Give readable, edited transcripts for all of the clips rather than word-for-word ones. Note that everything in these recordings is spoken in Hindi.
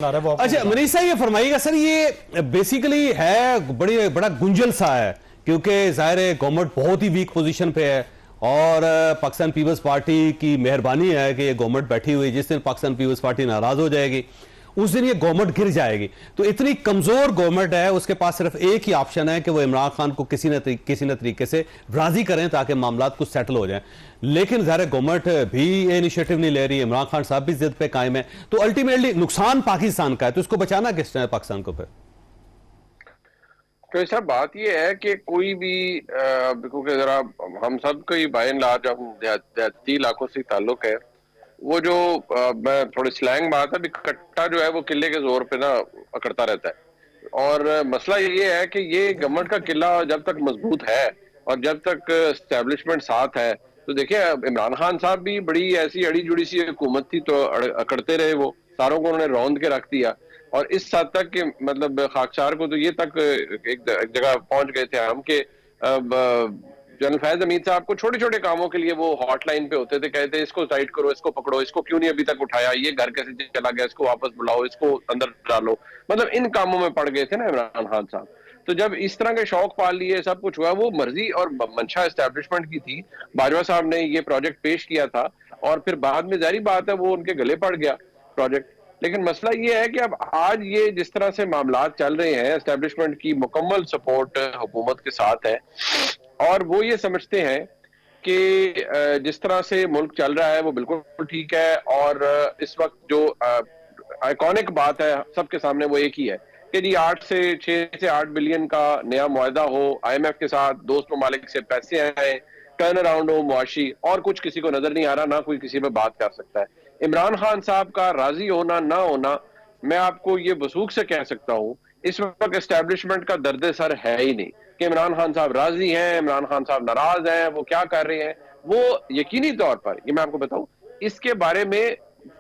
अच्छा मनीष साहब, ये फरमाइएगा सर, ये बेसिकली है बड़ा गुंजल सा है, क्योंकि जाहिर है गवर्नमेंट बहुत ही वीक पोजीशन पे है और पाकिस्तान पीपल्स पार्टी की मेहरबानी है कि ये गवर्नमेंट बैठी हुई। जिस दिन पाकिस्तान पीपल्स पार्टी नाराज हो जाएगी उस दिन ये गवर्नमेंट गिर जाएगी। तो इतनी कमजोर गवर्नमेंट है, उसके पास सिर्फ एक ही ऑप्शन है कि वो इमरान खान को किसी न तरीके से राजी करें ताकि मामलात कुछ सेटल हो जाएं। लेकिन ज़ाहिर गवर्नमेंट भी ये इनिशिएटिव नहीं ले रही, इमरान खान साहब भी जिद पे कायम है, तो अल्टीमेटली नुकसान पाकिस्तान का है। तो इसको बचाना किस तरह पाकिस्तान को? फिर तो ऐसा बात यह है कि कोई भी क्योंकि जरा हम सब को बाय एंड लार्ज हम देहाती इलाकों से ताल्लुक है, वो जो मैं थोड़ी स्लैंग बात है, कट्टा जो है वो किले के जोर पे ना अकड़ता रहता है। और मसला ये है कि ये गवर्नमेंट का किला जब तक मजबूत है और जब तक एस्टेब्लिशमेंट साथ है, तो देखिए इमरान खान साहब भी बड़ी ऐसी अड़ी जुड़ी सी हुकूमत थी तो अकड़ते रहे, वो सारों को उन्होंने रौंद के रख दिया। और इस हद तक कि मतलब खाकसार को तो ये तक एक जगह पहुंच गए थे हम कि जनरल फैज हमीद साहब को छोटे छोटे कामों के लिए वो हॉटलाइन पे होते थे, कहते इसको टाइट करो, इसको पकड़ो, इसको क्यों नहीं अभी तक उठाया, ये घर कैसे चला गया, इसको वापस बुलाओ, इसको अंदर डालो। मतलब इन कामों में पड़ गए थे ना इमरान खान साहब। तो जब इस तरह के शौक पाल लिए, सब कुछ हुआ, वो मर्जी और मंशा एस्टेब्लिशमेंट की थी। बाजवा साहब ने ये प्रोजेक्ट पेश किया था और फिर बाद में जारी बात है वो उनके गले पड़ गया प्रोजेक्ट। लेकिन मसला ये है कि अब आज ये जिस तरह से मामलात चल रहे हैं, एस्टेब्लिशमेंट की मुकम्मल सपोर्ट हुकूमत के साथ है और वो ये समझते हैं कि जिस तरह से मुल्क चल रहा है वो बिल्कुल ठीक है। और इस वक्त जो आइकॉनिक बात है सबके सामने वो एक ही है कि जी 6 से 8 बिलियन का नया मुआहदा हो IMF के साथ, दोस्त ममालिक से पैसे आए, टर्न अराउंड हो मुआशी, और कुछ किसी को नजर नहीं आ रहा, ना कोई किसी पे बात कर सकता है। इमरान खान साहब का राजी होना ना होना, मैं आपको ये वसूख से कह सकता हूं, इस वक्त एस्टेब्लिशमेंट का दर्द सर है ही नहीं कि इमरान खान साहब राजी हैं, इमरान खान साहब नाराज हैं, वो क्या कर रहे हैं। वो यकीनी तौर पर, ये मैं आपको बताऊं, इसके बारे में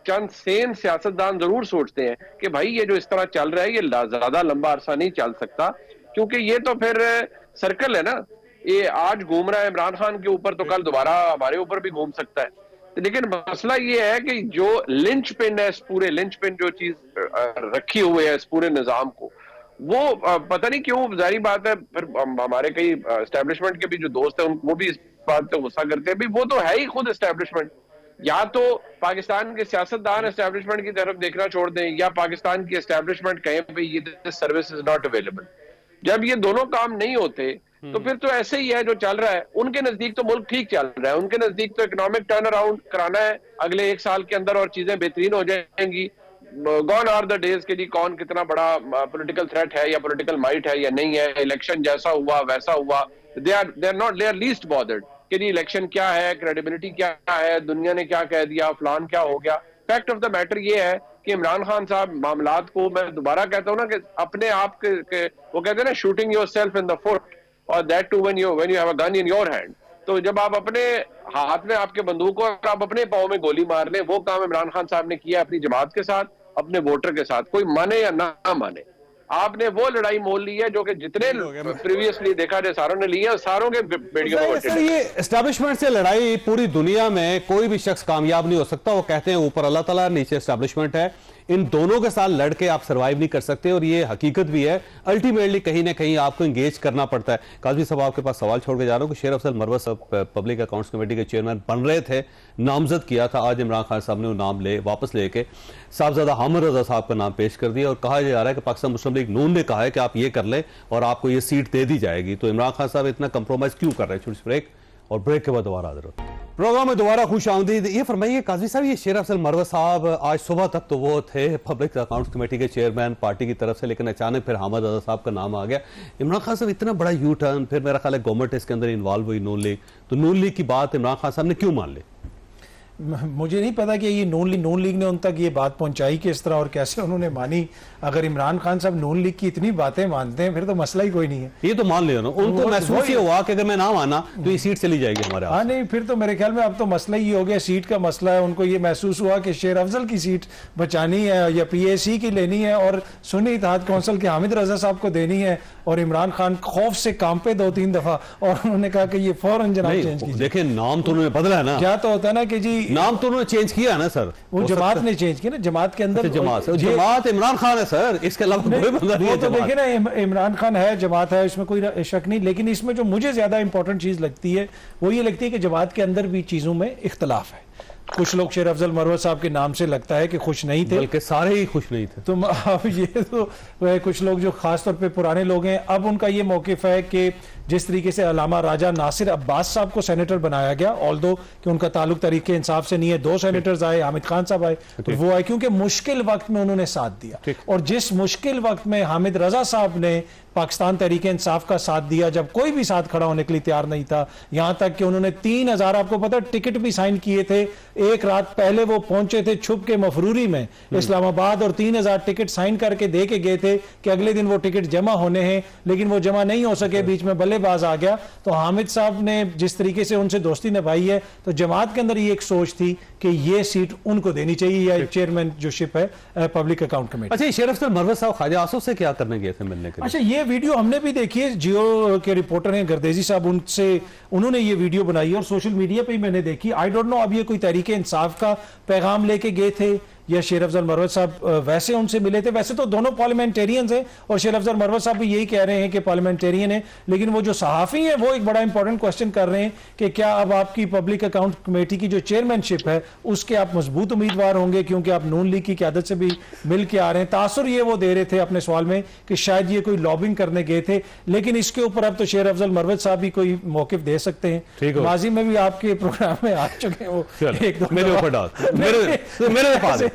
चंद सेन सियासतदान जरूर सोचते हैं कि भाई ये जो इस तरह चल रहा है ये ज्यादा लंबा अरसा नहीं चल सकता, क्योंकि ये तो फिर सर्कल है ना, ये आज घूम रहा है इमरान खान के ऊपर तो कल दोबारा हमारे ऊपर भी घूम सकता है। लेकिन मसला ये है कि जो लिंच पिन है, इस पूरे लिंच पिन जो चीज रखी हुई है इस पूरे निजाम को, वो पता नहीं क्यों, जारी बात है फिर हमारे कई एस्टेब्लिशमेंट के भी जो दोस्त हैं वो भी इस बात पे गुस्सा करते हैं। भी वो तो है ही खुद एस्टेब्लिशमेंट। या तो पाकिस्तान के सियासतदान एस्टेब्लिशमेंट की तरफ देखना छोड़ दें, या पाकिस्तान की एस्टेब्लिशमेंट कहीं पे ये सर्विस इज नॉट अवेलेबल। जब ये दोनों काम नहीं होते तो फिर तो ऐसे ही है जो चल रहा है। उनके नजदीक तो मुल्क ठीक चल रहा है, उनके नजदीक तो इकोनॉमिक टर्न अराउंड कराना है अगले 1 साल के अंदर और चीजें बेहतरीन हो जाएंगी। गॉन आर द डेज के जी कौन कितना बड़ा पॉलिटिकल थ्रेट है या पॉलिटिकल माइट है या नहीं है, इलेक्शन जैसा हुआ वैसा हुआ, दे आर लीस्ट बॉदर्ड कि जी इलेक्शन क्या है, क्रेडिबिलिटी क्या है, दुनिया ने क्या कह दिया, फलान क्या हो गया। फैक्ट ऑफ द मैटर ये है कि इमरान खान साहब मामलात को, मैं दोबारा कहता हूं ना कि अपने आप के वो कहते हैं ना, shooting yourself in the foot, और that too when you have a gun in your hand. तो जब आप अपने हाथ में आपके बंदूक और आप अपने पाँव में गोली मार लें, वो काम इमरान खान साहब ने किया अपनी जमात के साथ, अपने वोटर के साथ, कोई माने या ना माने। आपने वो लड़ाई मोल ली है जो कि जितने प्रीवियसली देखा जाए सारों ने ली है, और सारों के बेड़ियों में सर ये एस्टेब्लिशमेंट से लड़ाई पूरी दुनिया में कोई भी शख्स कामयाब नहीं हो सकता। वो कहते हैं ऊपर अल्लाह ताला, नीचे एस्टेब्लिशमेंट है, इन दोनों के साथ लड़के आप सरवाइव नहीं कर सकते, और ये हकीकत भी है। अल्टीमेटली कहीं ना कहीं आपको एंगेज करना पड़ता है। काजमी साहब, आपके पास सवाल छोड़ के जा रहा हूं कि शेर अफजल मरवत साहब पब्लिक अकाउंट्स कमेटी के चेयरमैन बन रहे थे, नामजद किया था, आज इमरान खान साहब ने वो नाम वापस लेके साहबजादा हामिद रजा साहब का नाम पेश कर दिया और कहा जा रहा है कि पाकिस्तान मुस्लिम लीग नून ने कहा है कि आप ये कर लें और आपको ये सीट दे दी जाएगी। तो इमरान खान साहब इतना कंप्रोमाइज क्यों कर रहे हैं? छोटी ब्रेक, और ब्रेक के बाद दोबारा हाजिर होते हैं प्रोग्राम में। दोबारा खुश आमदीद। ये फरमाइए काजी साहब, ये शेर अफजल मरवत साहब आज सुबह तक तो वो थे पब्लिक अकाउंट्स कमेटी के चेयरमैन पार्टी की तरफ से, लेकिन अचानक फिर हामिद रजा साहब का नाम आ गया। इमरान खान साहब इतना बड़ा यू टर्न, फिर मेरा ख्याल है गवर्नमेंट इसके अंदर इन्वॉल्व हुई, नून लीग। तो नून लीग की बात इमरान खान साहब ने क्यों मान ली? मुझे नहीं पता कि ये नून लीग ने उन तक ये बात पहुंचाई किस तरह और कैसे उन्होंने मानी। अगर इमरान खान साहब नून लीग की इतनी बातें मानते हैं फिर तो मसला ही कोई नहीं है। ये तो मान लिया ना, उनको महसूस ये हुआ कि अगर मैं ना माना तो ये सीट चली जाएगी हमारे। हाँ नहीं, फिर तो मेरे ख्याल में अब तो मसला ही हो गया, सीट का मसला है। उनको ये महसूस हुआ कि शेर अफजल की सीट बचानी है या PAC की लेनी है और सुन्नी इत्तेहाद कौंसिल के हामिद रजा साहब को देनी है। और इमरान खान खौफ से कांपे 2-3 दफा और उन्होंने कहा कि ये फौरन जनाब चेंज कीजिए। देखिए नाम तो उन्होंने बदला है ना। क्या तो होता है ना कि जी नाम तो उन्होंने चेंज किया है ना सर, वो जमात ने चेंज किया ना, जमात के अंदर जमात इमरान खान है सर, इसके अलावा कोई बंदा नहीं वो है तो जमात। देखिए ना, इमरान खान है, जमात है, इसमें कोई शक नहीं, लेकिन इसमें जो मुझे ज्यादा इंपॉर्टेंट चीज लगती है वो ये लगती है कि जमात के अंदर भी चीजों में इख्तलाफ है। कुछ लोग शेर अफजल मरवत साहब के नाम से लगता है कि खुश नहीं थे, बल्कि सारे ही खुश नहीं थे। तो अब ये तो कुछ लोग जो खास तौर पे पुराने लोग हैं, अब उनका ये मौकिफ है कि जिस तरीके से अलामा राजा नासिर अब्बास साहब को सेनेटर बनाया गया, ऑल्दो कि उनका ताल्लुक तरीके इंसाफ से नहीं है, 2 सेनेटर्स आए, हामिद खान साहब आए, तो वो आए क्योंकि मुश्किल वक्त में उन्होंने साथ दिया। और जिस मुश्किल वक्त में हामिद रजा साहब ने पाकिस्तान तरीके इंसाफ का साथ दिया, जब कोई भी साथ खड़ा होने के लिए तैयार नहीं था, यहां तक कि उन्होंने 3000, आपको पता, टिकट भी साइन किए थे। एक रात पहले वो पहुंचे थे छुप के मफरूरी में इस्लामाबाद, और 3000 टिकट साइन करके दे के गए थे कि अगले दिन वो टिकट जमा होने हैं, लेकिन वो जमा नहीं हो सके, बीच में बल्लेबाज आ गया। तो हामिद साहब ने जिस तरीके से उनसे दोस्ती निभाई है, तो जमात के अंदर ये एक सोच थी कि ये सीट उनको देनी चाहिए, या चेयरमैन जो शिप है पब्लिक अकाउंट कमेटी। अच्छा, शेर अफजल मरवत साहब ख्वाजा आसफ से क्या करने गए थे मिलने के लिए? अच्छा, ये वीडियो हमने भी देखी है, जियो के रिपोर्टर हैं गर्देजी साहब, उन्होंने ये वीडियो बनाई और सोशल मीडिया पे ही मैंने देखी। आई डोंट नो अब ये कोई तरीके इंसाफ का पैगाम लेके गए थे या शेर अफजल मरवत साहब वैसे उनसे मिले थे। वैसे तो दोनों पार्लियामेंटेरियंस हैं और शेर अफजल मरवत साहब भी यही कह रहे हैं कि पार्लियामेंटेरियन है, लेकिन वो जो सहाफ़ी हैं वो एक बड़ा इंपॉर्टेंट क्वेश्चन कर रहे हैं कि क्या अब आपकी पब्लिक अकाउंट कमेटी की जो चेयरमैनशिप है उसके आप मजबूत उम्मीदवार होंगे, क्योंकि आप नून लीग की क़यादत से भी मिल के आ रहे हैं। तासुर ये वो दे रहे थे अपने सवाल में कि शायद ये कोई लॉबिंग करने गए थे, लेकिन इसके ऊपर अब तो शेर अफजल मरवत साहब भी कोई मौक़िफ़ दे सकते हैं। माजी में भी आपके प्रोग्राम में आ चुके हैं वो, एक दो मेरे ऊपर डाल, मेरे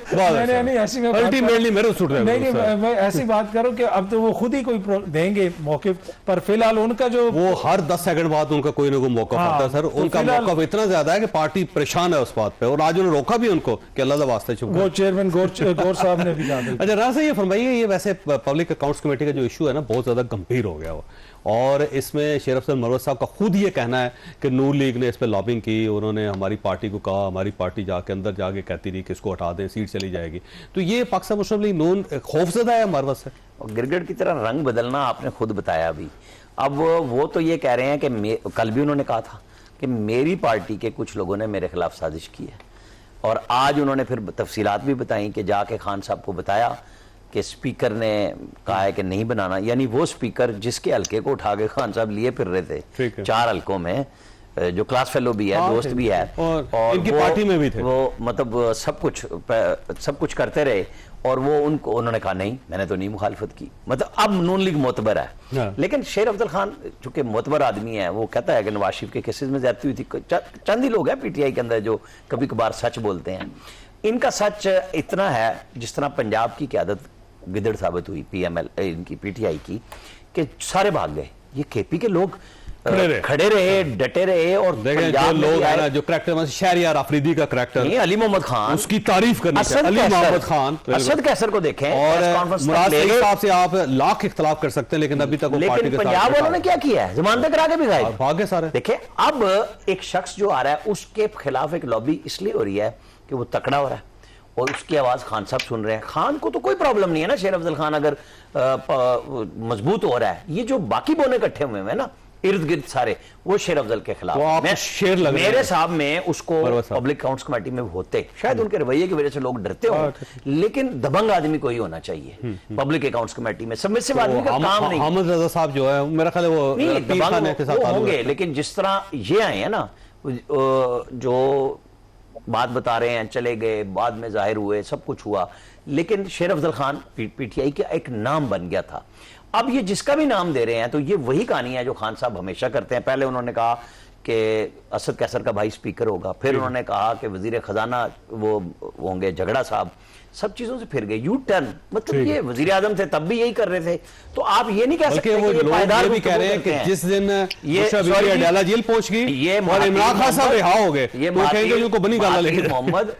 अल्टीमेटली मेरे सूट रहे। नहीं, मैं ऐसी बात करूं कि अब तो वो खुद ही कोई देंगे मौके पर, फिलहाल उनका जो वो हर 10 सेकंड बाद उनका कोई ना कोई मौका पड़ता है सर, उनका मौका इतना ज्यादा है कि पार्टी परेशान है उस बात पे, और आज उन्होंने रोका भी उनको कि अल्लाह का वास्ते चुप। वो चेयरमैन गौर साहब ने भी कहा। अच्छा, राजा ये फरमाइए, ये वैसे पब्लिक अकाउंट्स कमेटी का जो इशू है ना, बहुत ज्यादा गंभीर हो गया हो, और इसमें शेर अफजल मरवत साहब का खुद ये कहना है कि नून लीग ने इस पर लॉबिंग की, उन्होंने हमारी पार्टी को कहा, हमारी पार्टी जाके अंदर जाके कहती रही कि इसको हटा दें, सीट चली जाएगी। तो ये पाकिस्तान मुस्लिम लीग नून खौफजदा है मरवत से? गिरगिट की तरह रंग बदलना आपने खुद बताया अभी। अब वो तो ये कह रहे हैं कि कल भी उन्होंने कहा था कि मेरी पार्टी के कुछ लोगों ने मेरे खिलाफ साजिश की है, और आज उन्होंने फिर तफसीलात भी बताई कि जाके खान साहब को बताया कि स्पीकर ने कहा है कि नहीं बनाना, यानी वो स्पीकर जिसके हल्के को उठा के खान साहब लिए फिर रहे थे 4 हल्कों में, जो क्लास फेलो भी है, दोस्त भी है, और इनकी पार्टी में भी थे, वो मतलब सब कुछ करते रहे, और वो उन्होंने कहा नहीं, मैंने तो नहीं मुखालफत की। मतलब अब नून लीग मोतबर है, लेकिन शेर अफजल खान चूंकि मोतबर आदमी है, वो कहता है कि नवाज शरीफ के केसेस में ज्यादती हुई थी। चंद ही लोग हैं पीटीआई के अंदर जो कभी कभार सच बोलते हैं। इनका सच इतना है, जिस तरह पंजाब की क़यादत गिदड़ साबित हुई पीएमएल इनकी पीटीआई की, कि सारे भाग गए, ये केपी के लोग खड़े रहे, डटे रहे। और जो लोग हैं ना, जो करैक्टर शहरियार अफरीदी का करैक्टर, अली मोहम्मद खान, उसकी तारीफ करनी चाहिए, अली मोहम्मद खान, असद कैसर को देखें, और मुराद सईद साहब से आप लाख इख्तलाफ कर सकते हैं, लेकिन अभी तक वो पार्टी के साथ, पंजाब वालों ने क्या किया है, जमानतें करा के भी गए, भागे सारे। देखें, अब एक शख्स जो आ रहा है उसके खिलाफ एक लॉबी इसलिए हो रही है कि वो तकड़ा हो रहा है, और उसकी आवाज खान साहब सुन रहे हैं। खान को तो कोई प्रॉब्लम नहीं है ना, शेर अफजल खान अगर मजबूत हो रहा है। ये जो बाकी बोने इकट्ठे हुए हैं ना इर्द गिर्द सारे, वो शेर अफजल के खिलाफ शेर लग मेरे साहब में उसको पब्लिक अकाउंट्स कमेटी में होते, शायद उनके रवैये की वजह से लोग डरते हो, लेकिन दबंग आदमी कोई होना चाहिए पब्लिक अकाउंट्स कमेटी में, सबमिसिव आदमी का काम नहीं। हामिद रजा साहब जो है, मेरा ख्याल है वो दबंग होंगे, लेकिन जिस तरह ये आए हैं ना, जो बात बता रहे हैं, चले गए, बाद में जाहिर हुए, सब कुछ हुआ, लेकिन शेर अफजल खान पीटीआई का एक नाम बन गया था। अब ये जिसका भी नाम दे रहे हैं, तो ये वही कहानी है जो खान साहब हमेशा करते हैं। पहले उन्होंने कहा कि असद कैसर का भाई स्पीकर होगा, फिर उन्होंने कहा कि वजीर खजाना वो होंगे झगड़ा साहब, सब चीजों से फिर गए, यू टर्न। मतलब ये वजीर आजम थे तब भी यही कर रहे थे, तो आप ये नहीं कह सकते वो लोग ये भी कह रहे हैं कि जिस दिन ये अडाला जेल पहुंच गई, ये इमरान खान साहब रिहा हो गए, ये मोहम्मद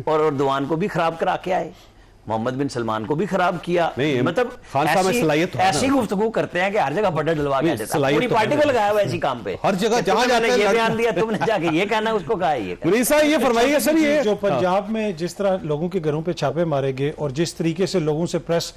और अर्दवान को भी खराब करा के आए, मोहम्मद बिन सलमान को भी खराब किया। मतलब खान साहब में सलाहियत ऐसी गुफ्तगू करते हैं कि हर जगह बटन डलवा के देता है, पूरी पार्टी को लगाया हुआ ऐसी काम पे, हर जगह जहां जाते हैं ये बयान दिया, तुमने जाके ये कहना, उसको कहा ये। ये फरमाइए सर, ये जो पंजाब में जिस तरह लोगों के घरों पे छापे मारे गए और जिस तरीके से लोगों से प्रेस